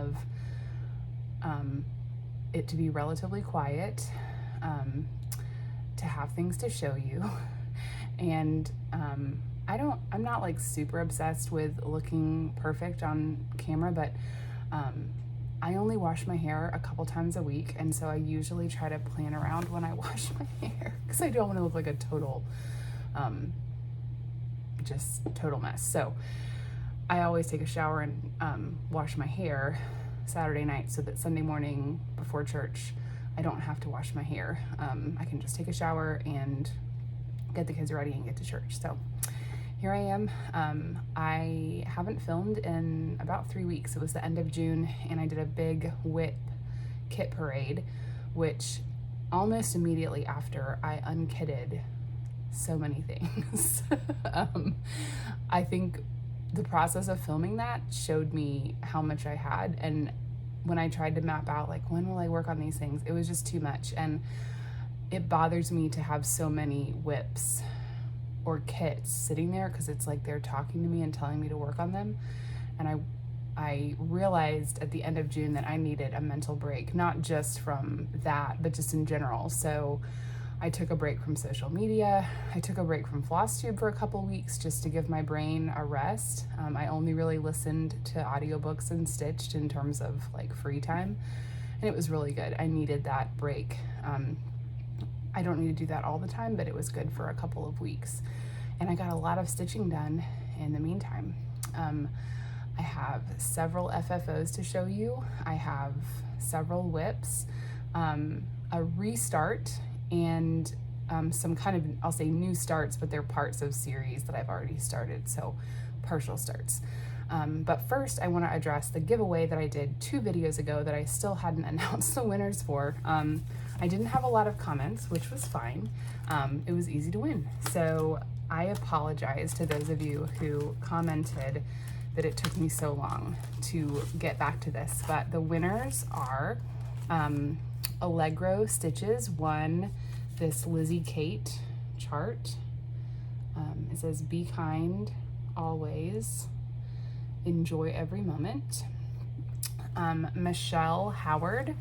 of it to be relatively quiet, to have things to show you. And I'm not like super obsessed with looking perfect on camera, but I only wash my hair a couple times a week, and so I usually try to plan around when I wash my hair because I don't want to look like a total just total mess. So I always take a shower and wash my hair Saturday night so that Sunday morning before church I don't have to wash my hair. I can just take a shower and get the kids ready and get to church. So here I am. I haven't filmed in about 3 weeks. It was the end of June, and I did a big whip kit parade, which almost immediately after I unkitted so many things. I think the process of filming that showed me how much I had, and when I tried to map out like when will I work on these things, it was just too much. And it bothers me to have so many whips or kits sitting there because it's like they're talking to me and telling me to work on them. And I realized at the end of June that I needed a mental break, not just from that, but just in general. So I took a break from social media. I took a break from Flosstube for a couple weeks just to give my brain a rest. I only really listened to audiobooks and stitched in terms of like free time, and it was really good. I needed that break. I don't need to do that all the time, but it was good for a couple of weeks. And I got a lot of stitching done in the meantime. I have several FFOs to show you. I have several whips, a restart, and some kind of, I'll say new starts, but they're parts of series that I've already started, so partial starts. But first I want to address the giveaway that I did 2 videos ago that I still hadn't announced the winners for. I didn't have a lot of comments, which was fine. It was easy to win. So I apologize to those of you who commented that it took me so long to get back to this, but the winners are Allegro Stitches won this Lizzie Kate chart. It says, "Be kind always, enjoy every moment." Michelle Howard,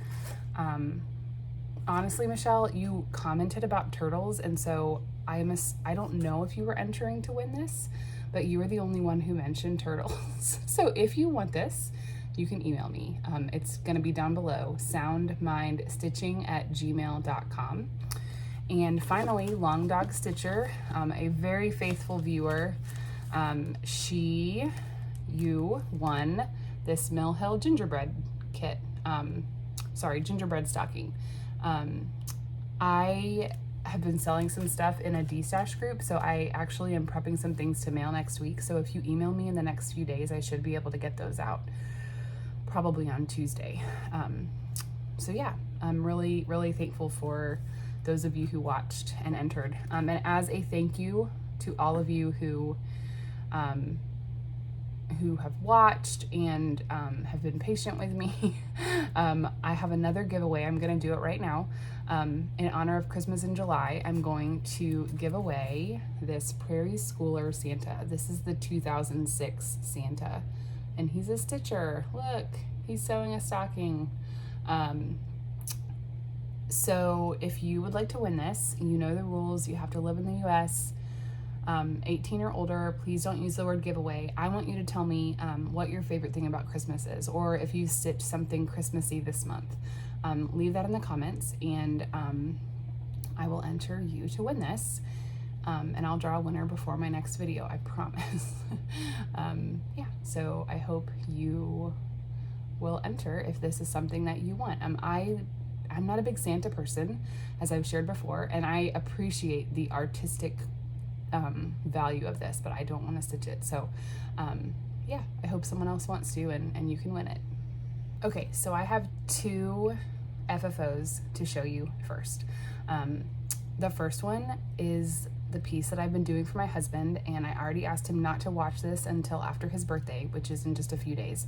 honestly, Michelle, you commented about turtles, and so I don't know if you were entering to win this, but you were the only one who mentioned turtles. So if you want this, you can email me. It's gonna be down below, soundmindstitching@gmail.com. And finally, Long Dog Stitcher, a very faithful viewer, you won this Mill Hill gingerbread kit, gingerbread stocking. I have been selling some stuff in a D-Stash group, so I actually am prepping some things to mail next week. So if you email me in the next few days, I should be able to get those out, probably on Tuesday. So yeah, I'm really, really thankful for those of you who watched and entered. And as a thank you to all of you who have watched and have been patient with me, I have another giveaway. I'm gonna do it right now. In honor of Christmas in July, I'm going to give away this Prairie Schooler Santa. This is the 2006 Santa, and he's a stitcher. Look, he's sewing a stocking. So if you would like to win this, you know the rules. You have to live in the US, 18 or older. Please don't use the word giveaway. I want you to tell me what your favorite thing about Christmas is, or if you stitched something Christmassy this month. Leave that in the comments, and I will enter you to win this, and I'll draw a winner before my next video, I promise. Yeah, so I hope you will enter if this is something that you want. I'm not a big Santa person, as I've shared before, and I appreciate the artistic value of this, but I don't want to stitch it. So yeah, I hope someone else wants to, and you can win it. Okay, so I have 2 FFOs to show you first. The first one is the piece that I've been doing for my husband, and I already asked him not to watch this until after his birthday, which is in just a few days.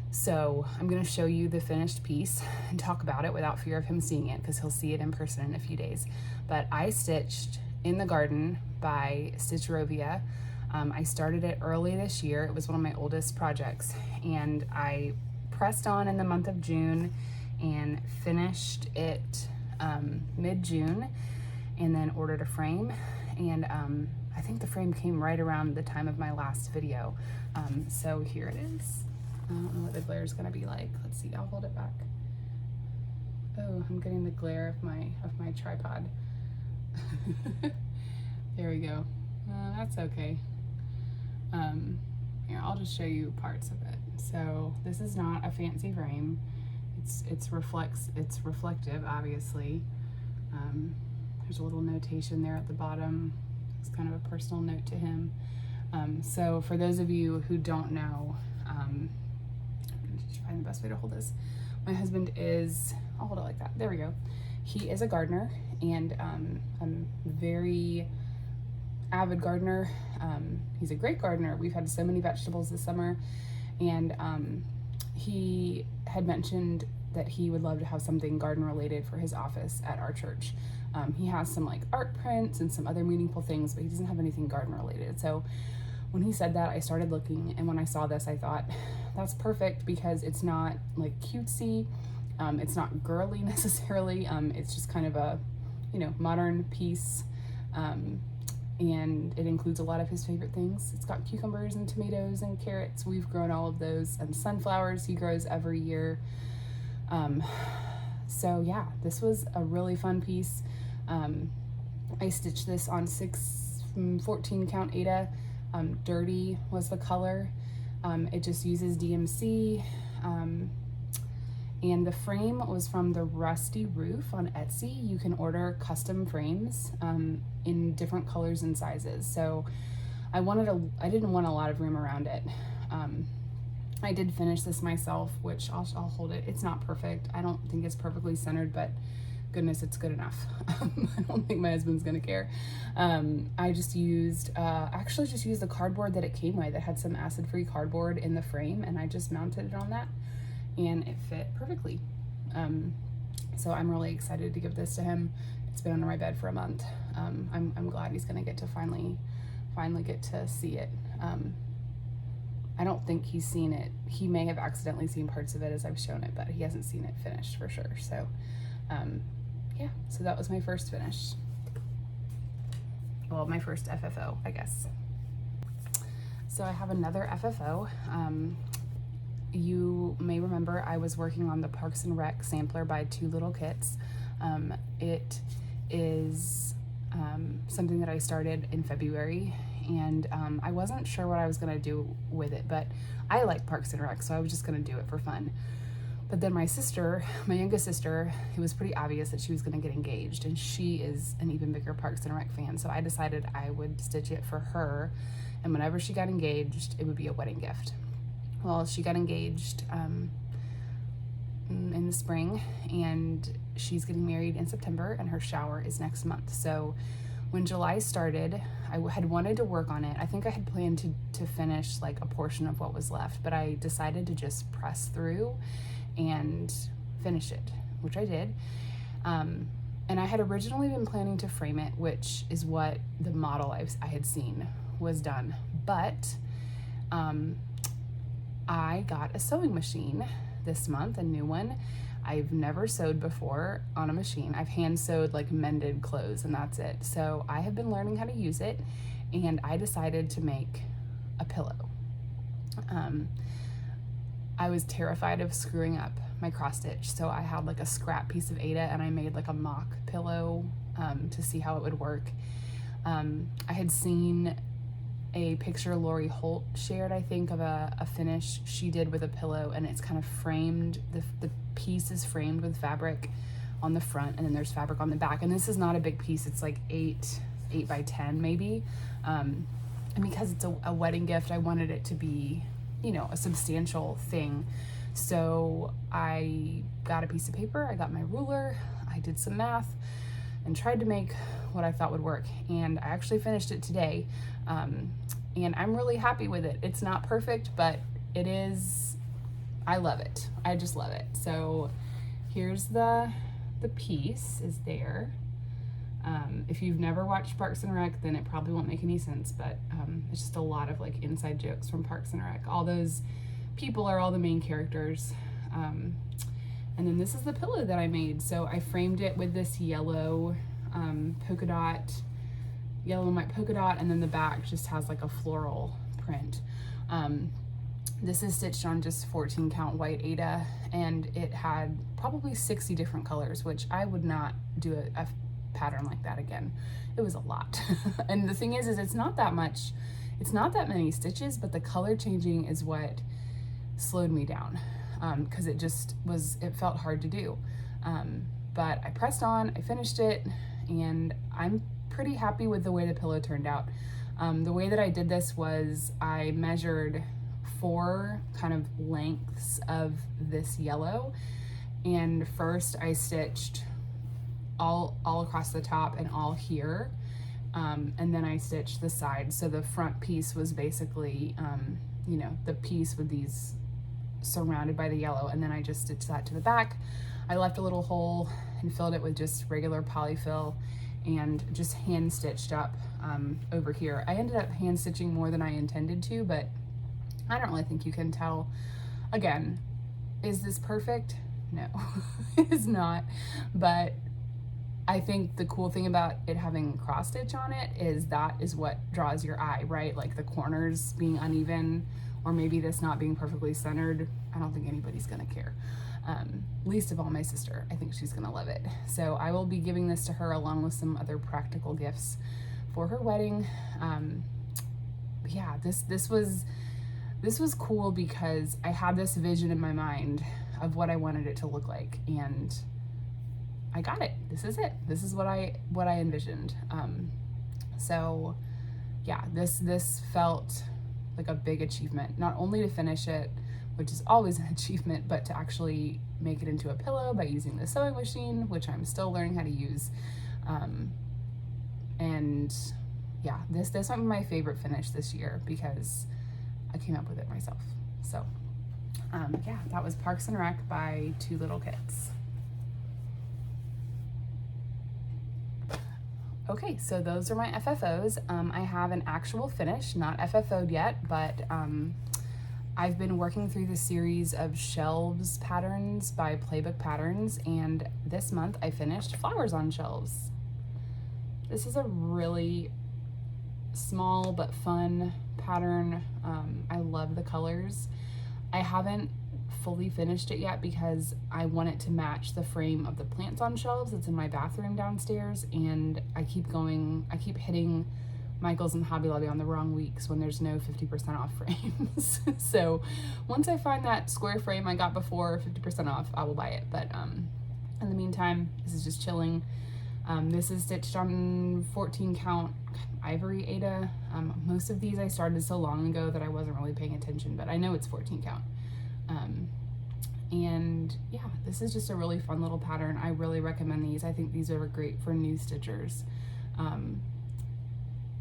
So I'm going to show you the finished piece and talk about it without fear of him seeing it, because he'll see it in person in a few days. But I stitched In the Garden by Stitchrovia. I started it early this year. It was one of my oldest projects, and I pressed on in the month of June and finished it mid-June, and then ordered a frame. And I think the frame came right around the time of my last video. So here it is. I don't know what the glare is gonna be like. Let's see, I'll hold it back. Oh, I'm getting the glare of my tripod. There we go. That's okay. Here, I'll just show you parts of it. So this is not a fancy frame. It's reflective, obviously. There's a little notation there at the bottom. It's kind of a personal note to him. So for those of you who don't know, I'm gonna find the best way to hold this. My husband is, I'll hold it like that. There we go. He is a gardener, and I'm a very avid gardener. He's a great gardener. We've had so many vegetables this summer, and he had mentioned that he would love to have something garden related for his office at our church. He has some like art prints and some other meaningful things, but he doesn't have anything garden related. So when he said that, I started looking, and when I saw this, I thought that's perfect because it's not like cutesy, it's not girly necessarily, it's just kind of a, you know, modern piece, and it includes a lot of his favorite things. It's got cucumbers and tomatoes and carrots. We've grown all of those, and sunflowers he grows every year. So yeah, this was a really fun piece. I stitched this on 14 count Aida. Dirty was the color. It just uses DMC, and the frame was from the Rusty Roof on Etsy. You can order custom frames in different colors and sizes. So I didn't want a lot of room around it. I did finish this myself, which I'll hold it. It's not perfect. I don't think it's perfectly centered, but goodness, it's good enough. I don't think my husband's gonna care. I just used, actually just used the cardboard that it came with. It had some acid-free cardboard in the frame, and I just mounted it on that, and it fit perfectly. So I'm really excited to give this to him. It's been under my bed for a month. I'm glad he's gonna get to finally get to see it. I don't think he's seen it. He may have accidentally seen parts of it as I've shown it, but he hasn't seen it finished for sure. So yeah, so that was my first finish. Well, my first FFO, I guess. So I have another FFO. You may remember I was working on the Parks and Rec sampler by Two Little Kits. It is something that I started in February, and I wasn't sure what I was gonna do with it, but I like Parks and Rec, so I was just gonna do it for fun. But then my sister, my youngest sister, it was pretty obvious that she was gonna get engaged, and she is an even bigger Parks and Rec fan, so I decided I would stitch it for her, and whenever she got engaged, it would be a wedding gift. Well, she got engaged in the spring, and she's getting married in September, and her shower is next month. So when July started, I had wanted to work on it. I think I had planned to finish like a portion of what was left, but I decided to just press through and finish it, which I did. And I had originally been planning to frame it, which is what the model I had seen was done. But I got a sewing machine this month, a new one. I've never sewed before on a machine. I've hand sewed like mended clothes, and that's it. So I have been learning how to use it, and I decided to make a pillow. I was terrified of screwing up my cross stitch, so I had like a scrap piece of Aida, and I made like a mock pillow to see how it would work. I had seen a picture Lori Holt shared, I think, of a finish she did with a pillow, and it's kind of framed, the piece is framed with fabric on the front, and then there's fabric on the back, and this is not a big piece. It's like 8 by 10 maybe, and because it's a wedding gift, I wanted it to be, you know, a substantial thing. So I got a piece of paper, I got my ruler, I did some math, and tried to make what I thought would work, and I actually finished it today, and I'm really happy with it. It's not perfect, but it is, I love it. I just love it. So here's the piece is there. If you've never watched Parks and Rec, then it probably won't make any sense, but it's just a lot of like inside jokes from Parks and Rec. All those people are all the main characters. And then this is the pillow that I made. So I framed it with this yellow polka dot, yellow and white polka dot, and then the back just has like a floral print. This is stitched on just 14 count white Aida, and it had probably 60 different colors, which I would not do a pattern like that again. It was a lot. And the thing is it's not that much, it's not that many stitches, but the color changing is what slowed me down, because it just was, it felt hard to do. But I pressed on, I finished it, and I'm pretty happy with the way the pillow turned out. The way that I did this was I measured 4 kind of lengths of this yellow, and first I stitched all across the top and all here, and then I stitched the sides. So the front piece was basically you know, the piece with these surrounded by the yellow, and then I just stitched that to the back. I left a little hole and filled it with just regular polyfill and just hand stitched up over here. I ended up hand stitching more than I intended to, but I don't really think you can tell. Again, is this perfect? No, it is not. But I think the cool thing about it having cross stitch on it is that is what draws your eye, right? Like the corners being uneven, or maybe this not being perfectly centered. I don't think anybody's gonna care. Least of all my sister. I think she's gonna love it. So I will be giving this to her along with some other practical gifts for her wedding. Yeah, this was cool because I had this vision in my mind of what I wanted it to look like, and I got it. This is it. This is what I envisioned. So yeah, this felt like a big achievement, not only to finish it, which is always an achievement, but to actually make it into a pillow by using the sewing machine, which I'm still learning how to use. And yeah, this might be my favorite finish this year because I came up with it myself. So yeah, that was Parks and Rec by Two Little Kits. Okay, so those are my FFOs. I have an actual finish, not FFO'd yet, but I've been working through the series of shelves patterns by Playbook Patterns, and this month I finished Flowers on Shelves. This is a really small but fun pattern. I love the colors. I haven't fully finished it yet because I want it to match the frame of the plants on shelves that's in my bathroom downstairs, and I keep hitting Michael's and Hobby Lobby on the wrong weeks when there's no 50% off frames. So once I find that square frame I got before 50% off, I will buy it. But in the meantime, this is just chilling. This is stitched on 14 count ivory Aida. Most of these I started so long ago that I wasn't really paying attention, but I know it's 14 count. And yeah, this is just a really fun little pattern. I really recommend these. I think these are great for new stitchers.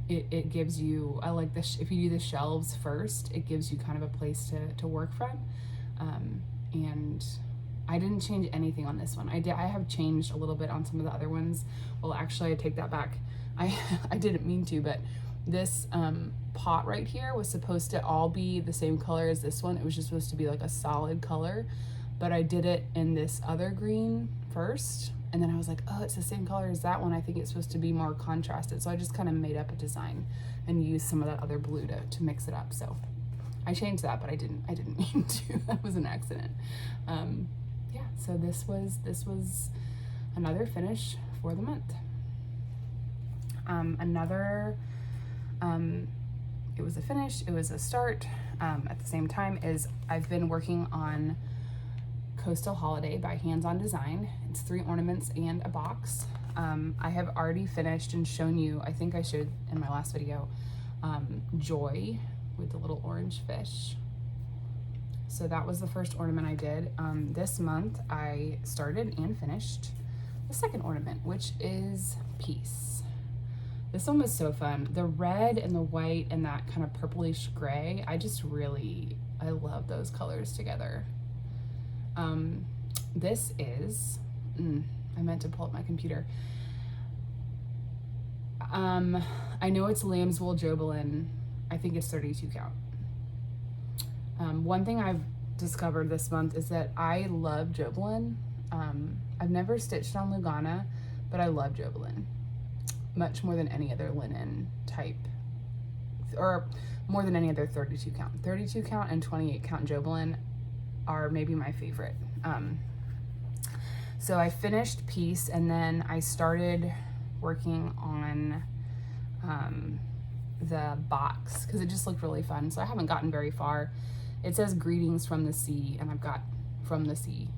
It gives you, I like this, if you do the shelves first, it gives you kind of a place to work from. And I didn't change anything on this one. I have changed a little bit on some of the other ones. Well, actually I take that back. I didn't mean to, but this pot right here was supposed to all be the same color as this one. It was just supposed to be like a solid color, but I did it in this other green first, and then I was like, oh, it's the same color as that one. I think it's supposed to be more contrasted. So I just kind of made up a design and used some of that other blue to mix it up. So I changed that, but I didn't mean to. That was an accident. Yeah, so this was another finish for the month. It was a finish, it was a start. At the same time is I've been working on Coastal Holiday by Hands On Design. It's 3 ornaments and a box. I have already finished and shown you, I think I showed in my last video, Joy with the little orange fish. So that was the first ornament I did. This month I started and finished the second ornament, which is Peace. This one was so fun. The red and the white and that kind of purplish gray, I love those colors together. This is, I meant to pull up my computer. I know it's Lambswool Jobelin. I think it's 32 count. One thing I've discovered this month is that I love Jobelan. I've never stitched on Lugana, but I love Jobelan much more than any other linen type, or more than any other 32 count. 32 count and 28 count Jobelan are maybe my favorite. So I finished piece, and then I started working on the box because it just looked really fun. So I haven't gotten very far. It says greetings from the sea, and I've got from the sea.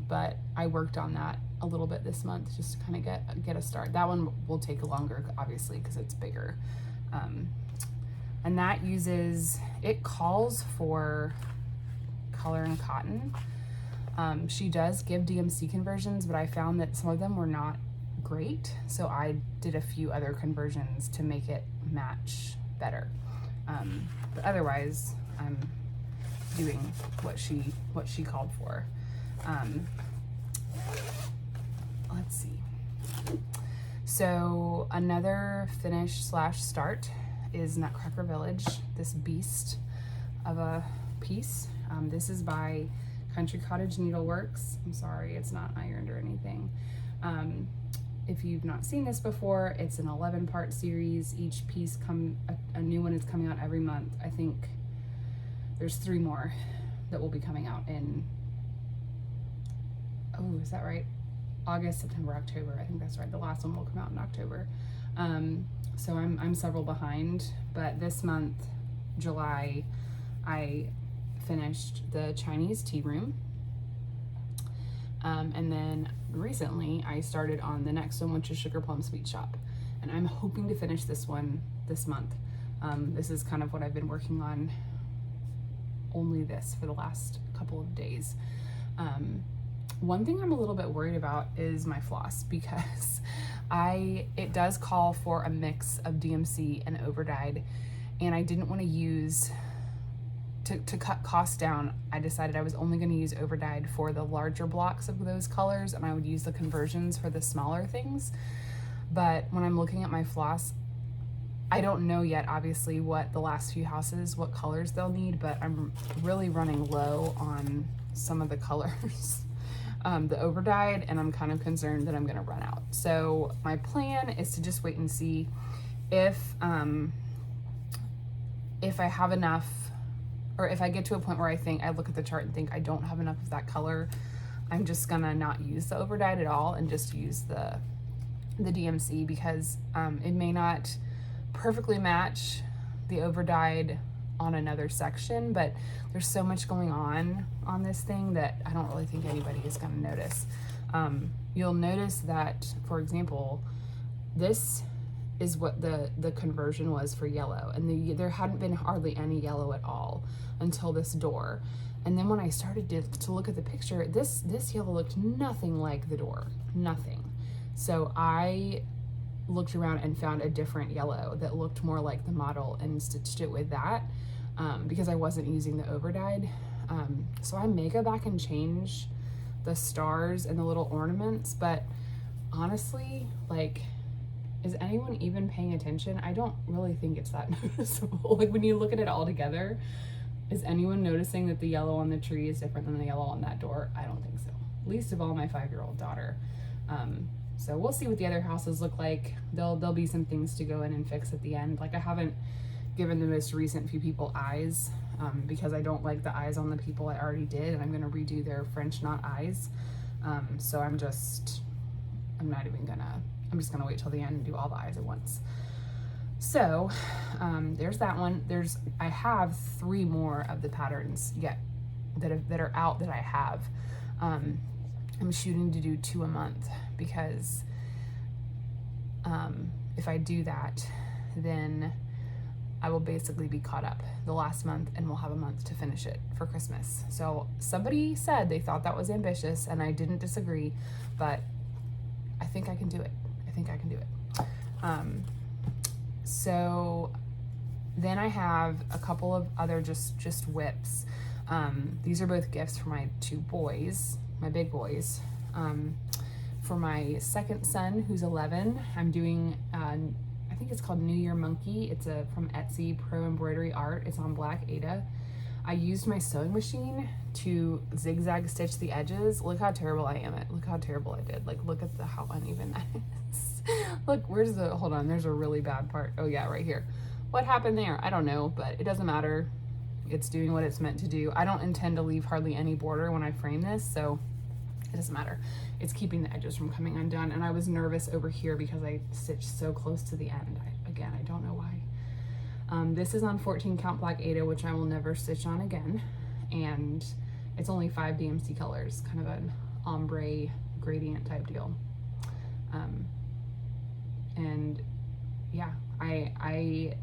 But I worked on that a little bit this month just to kind of get a start. That one will take longer, obviously, because it's bigger. And that uses, it calls for color and cotton. She does give DMC conversions, but I found that some of them were not great. So I did a few other conversions to make it match better. But otherwise, I'm doing what she called for. Let's see. So another finish / start is Nutcracker Village, this beast of a piece. This is by Cottage Needleworks. I'm sorry, it's not ironed or anything. If you've not seen this before, it's an 11-part series. Each piece a new one is coming out every month. I think there's 3 more that will be coming out in, oh, is that right? August, September, October. I think that's right. The last one will come out in October. So I'm several behind, but this month, July, I finished the Chinese tea room. And then recently I started on the next one, which is Sugar Plum Sweet Shop. And I'm hoping to finish this one this month. This is kind of what I've been working on, only this for the last couple of days. One thing I'm a little bit worried about is my floss, because it does call for a mix of DMC and overdyed, and I didn't want to use, to cut costs down, I decided I was only going to use overdyed for the larger blocks of those colors, and I would use the conversions for the smaller things. But when I'm looking at my floss, I don't know yet, obviously, what the last few houses, what colors they'll need, but I'm really running low on some of the colors. The overdyed, and I'm kind of concerned that I'm going to run out. So my plan is to just wait and see if I have enough, or if I get to a point where I look at the chart and think I don't have enough of that color, I'm just gonna not use the overdyed at all and just use the DMC, because it may not perfectly match the overdyed on another section, but there's so much going on this thing that I don't really think anybody is going to notice. You'll notice that, for example, this is what the conversion was for yellow, and there hadn't been hardly any yellow at all until this door. And then when I started to look at the picture, this yellow looked nothing like the door, nothing. So I looked around and found a different yellow that looked more like the model and stitched it with that, because I wasn't using the overdyed. So I may go back and change the stars and the little ornaments, but honestly, like, is anyone even paying attention? I don't really think it's that noticeable. Like, when you look at it all together, is anyone noticing that the yellow on the tree is different than the yellow on that door? I don't think so. Least of all my 5-year-old daughter. So we'll see what the other houses look like. There'll be some things to go in and fix at the end. Like, I haven't given the most recent few people eyes, because I don't like the eyes on the people I already did, and I'm gonna redo their French knot eyes. So I'm just gonna wait till the end and do all the eyes at once. So there's that one. I have 3 more of the patterns yet that are out that I have. I'm shooting to do 2 a month, because if I do that, then I will basically be caught up the last month, and we'll have a month to finish it for Christmas. So somebody said they thought that was ambitious, and I didn't disagree, but I think I can do it. So then I have a couple of other just whips. These are both gifts for my 2 boys, my big boys. For my second son, who's 11, I'm doing, I think it's called New Year Monkey. It's from Etsy, Pro Embroidery Art. It's on Black Ada. I used my sewing machine to zigzag stitch the edges. Look how terrible I am at, look how terrible I did. Like, look at how uneven that is. Look, where's the, hold on, there's a really bad part. Oh yeah, right here. What happened there? I don't know, but it doesn't matter. It's doing what it's meant to do. I don't intend to leave hardly any border when I frame this, so it doesn't matter. It's keeping the edges from coming undone. And I was nervous over here because I stitched so close to the end. Again, I don't know why. This is on 14 count black Aida, which I will never stitch on again. And it's only 5 DMC colors, kind of an ombre gradient type deal. And yeah, I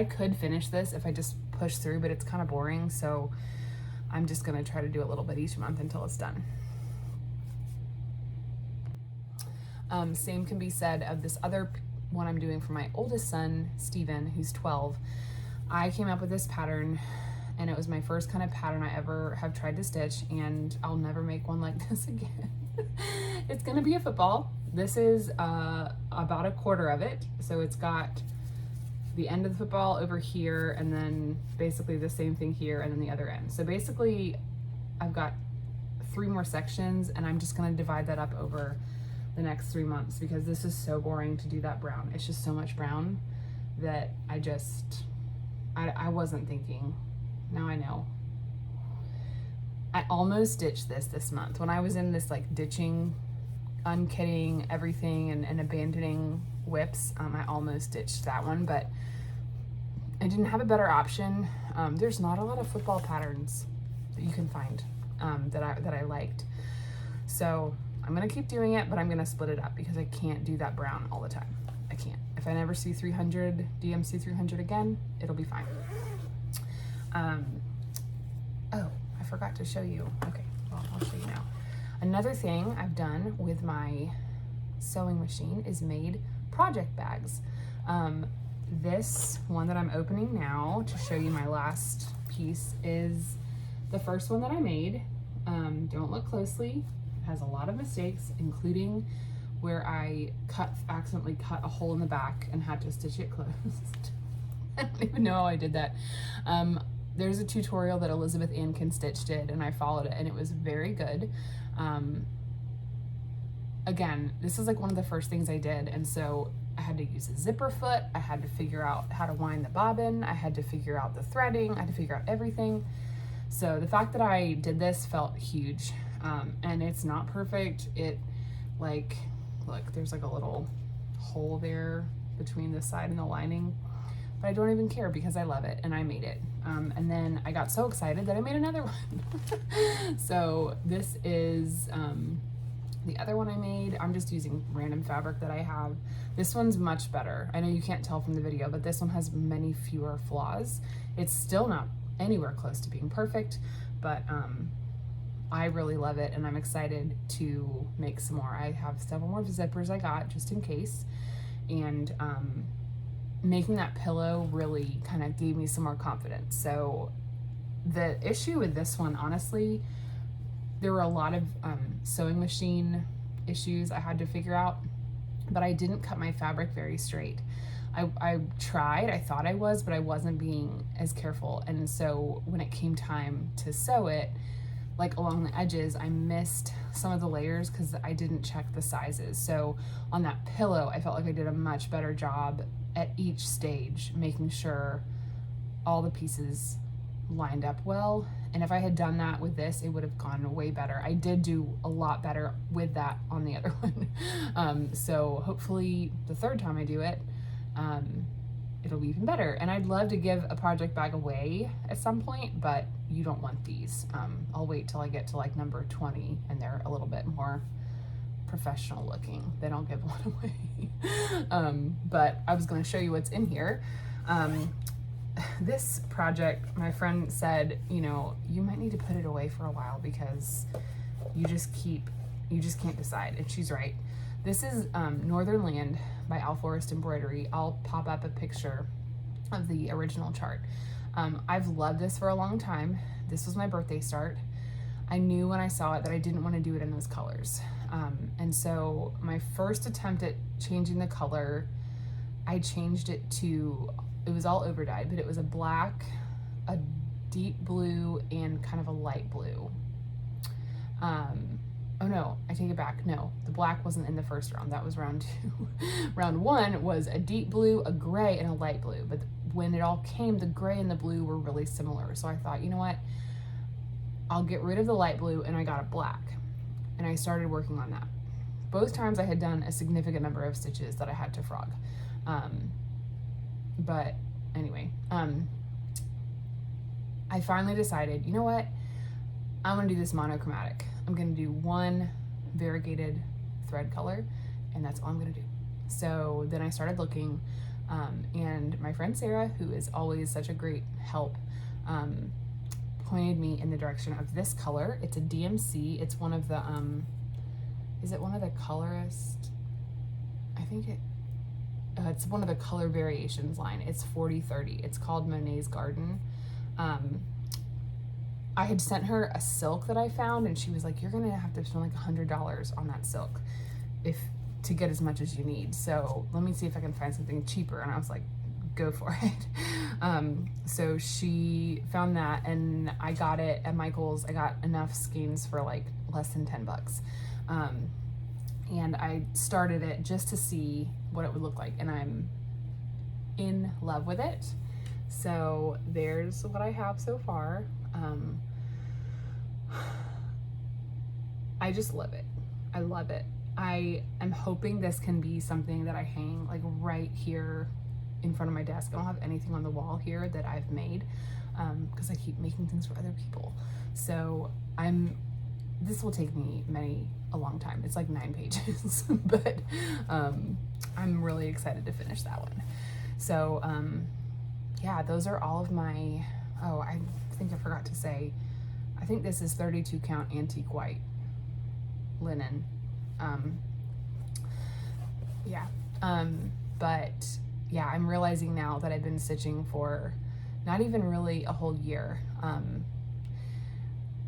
could finish this if I just push through, but it's kind of boring. So I'm just gonna try to do a little bit each month until it's done. Same can be said of this other one I'm doing for my oldest son, Steven, who's 12. I came up with this pattern and it was my first kind of pattern I ever have tried to stitch, and I'll never make one like this again. It's gonna be a football. This is about 1/4 of it. So it's got the end of the football over here and then basically the same thing here and then the other end. So basically I've got 3 more sections and I'm just gonna divide that up over the next 3 months because this is so boring to do that brown. It's just so much brown that I wasn't thinking. Now I know. I almost ditched this month. When I was in this like ditching, unkitting everything and abandoning whips, I almost ditched that one, but I didn't have a better option. There's not a lot of football patterns that you can find that I liked. So I'm gonna keep doing it, but I'm gonna split it up because I can't do that brown all the time. I can't. If I never see 300, DMC 300 again, it'll be fine. Oh, I forgot to show you. Okay, well, I'll show you now. Another thing I've done with my sewing machine is made project bags. This one that I'm opening now to show you my last piece is the first one that I made. Don't look closely. It has a lot of mistakes, including where I accidentally cut a hole in the back and had to stitch it closed. I don't even know how I did that. There's a tutorial that Elizabeth Ann Can Stitch did and I followed it and it was very good. Again, this is like one of the first things I did, and so I had to use a zipper foot, I had to figure out how to wind the bobbin, I had to figure out the threading, I had to figure out everything. So the fact that I did this felt huge, and it's not perfect. It like, look, there's like a little hole there between the side and the lining, but I don't even care because I love it and I made it. And then I got so excited that I made another one. So this is the other one I made. I'm just using random fabric that I have. This one's much better. I know you can't tell from the video, but this one has many fewer flaws. It's still not anywhere close to being perfect, but I really love it and I'm excited to make some more. I have several more zippers I got just in case, and making that pillow really kind of gave me some more confidence. So the issue with this one, honestly, there were a lot of sewing machine issues I had to figure out, but I didn't cut my fabric very straight. I tried, I thought I was, but I wasn't being as careful. And so when it came time to sew it, like along the edges, I missed some of the layers because I didn't check the sizes. So on that pillow, I felt like I did a much better job at each stage, making sure all the pieces lined up well. And if I had done that with this, it would have gone way better. I did do a lot better with that on the other one. So hopefully the third time I do it, it'll be even better. And I'd love to give a project bag away at some point, but you don't want these. I'll wait till I get to like number 20 and they're a little bit more professional looking. Then I'll give one away. But I was going to show you what's in here. This project, my friend said, you know, you might need to put it away for a while because you just can't decide. And she's right. This is Northern Land by Owlforest Embroidery. I'll pop up a picture of the original chart. I've loved this for a long time. This was my birthday start. I knew when I saw it that I didn't want to do it in those colors. And so my first attempt at changing the color, I changed it to, it was all over dyed, but it was a black, a deep blue and kind of a light blue. Oh no, I take it back. No, the black wasn't in the first round. That was round 2. Round 1 was a deep blue, a gray, and a light blue. But when it all came, the gray and the blue were really similar. So I thought, you know what? I'll get rid of the light blue, and I got a black. And I started working on that. Both times I had done a significant number of stitches that I had to frog. But anyway, I finally decided, you know what? I'm gonna do this monochromatic. I'm gonna do one variegated thread color, and that's all I'm gonna do. So then I started looking, and my friend Sarah, who is always such a great help, pointed me in the direction of this color. It's a DMC. It's one of the, is it one of the colorist? I think it's one of the color variations line. It's 4030. It's called Monet's Garden. I had sent her a silk that I found, and she was like, you're gonna have to spend like $100 on that silk to get as much as you need. So let me see if I can find something cheaper. And I was like, go for it. So she found that, and I got it at Michael's. I got enough skeins for like less than $10. And I started it just to see what it would look like, and I'm in love with it. So there's what I have so far. I just love it. I love it. I am hoping this can be something that I hang like right here in front of my desk. I don't have anything on the wall here that I've made, because I keep making things for other people. So this will take me a long time. It's like 9 pages, but I'm really excited to finish that one. So yeah, those are all of my, oh, I think I forgot to say, I think this is 32 count antique white linen. Yeah, but yeah, I'm realizing now that I've been stitching for not even really a whole year.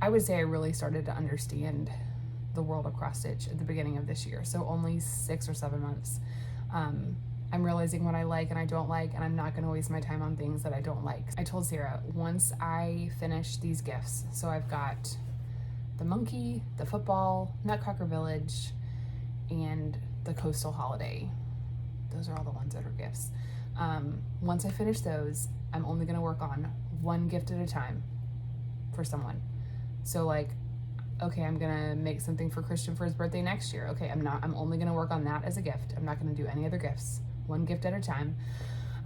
I would say I really started to understand the world of cross stitch at the beginning of this year, so only 6 or 7 months. I'm realizing what I like and I don't like, and I'm not going to waste my time on things that I don't like. I told Sarah, once I finish these gifts, so I've got the monkey, the football, Nutcracker Village, and the coastal holiday. Those are all the ones that are gifts. Once I finish those, I'm only going to work on one gift at a time for someone. So like, okay, I'm gonna make something for Christian for his birthday next year. Okay, I'm only gonna work on that as a gift. I'm not gonna do any other gifts. One gift at a time.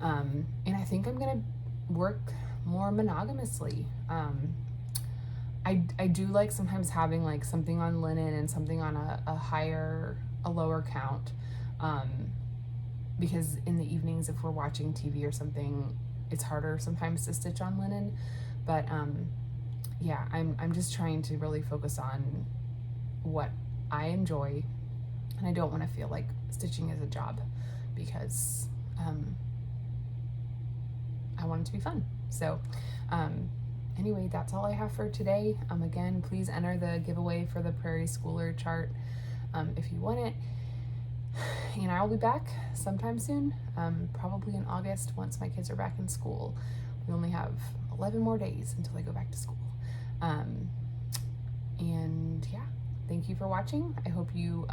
And I think I'm gonna work more monogamously. I do like sometimes having like something on linen and something on a lower count. Because in the evenings, if we're watching TV or something, it's harder sometimes to stitch on linen. But yeah, I'm just trying to really focus on what I enjoy, and I don't want to feel like stitching is a job, because I want it to be fun. So anyway, that's all I have for today. Again, please enter the giveaway for the Prairie Schooler chart if you want it, and I'll be back sometime soon, probably in August once my kids are back in school. We only have 11 more days until they go back to school. And yeah, thank you for watching. I hope you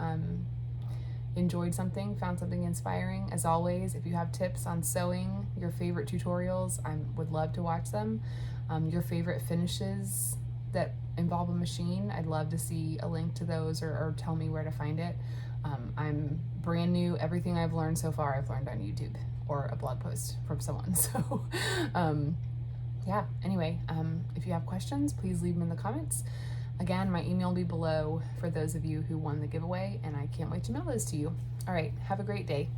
enjoyed something, found something inspiring. As always, if you have tips on sewing, your favorite tutorials, I would love to watch them. Your favorite finishes that involve a machine, I'd love to see a link to those, or tell me where to find it. I'm brand new. Everything I've learned so far, I've learned on YouTube or a blog post from someone. So yeah, anyway, if you have questions, please leave them in the comments. Again, my email will be below for those of you who won the giveaway, and I can't wait to mail those to you. All right, have a great day.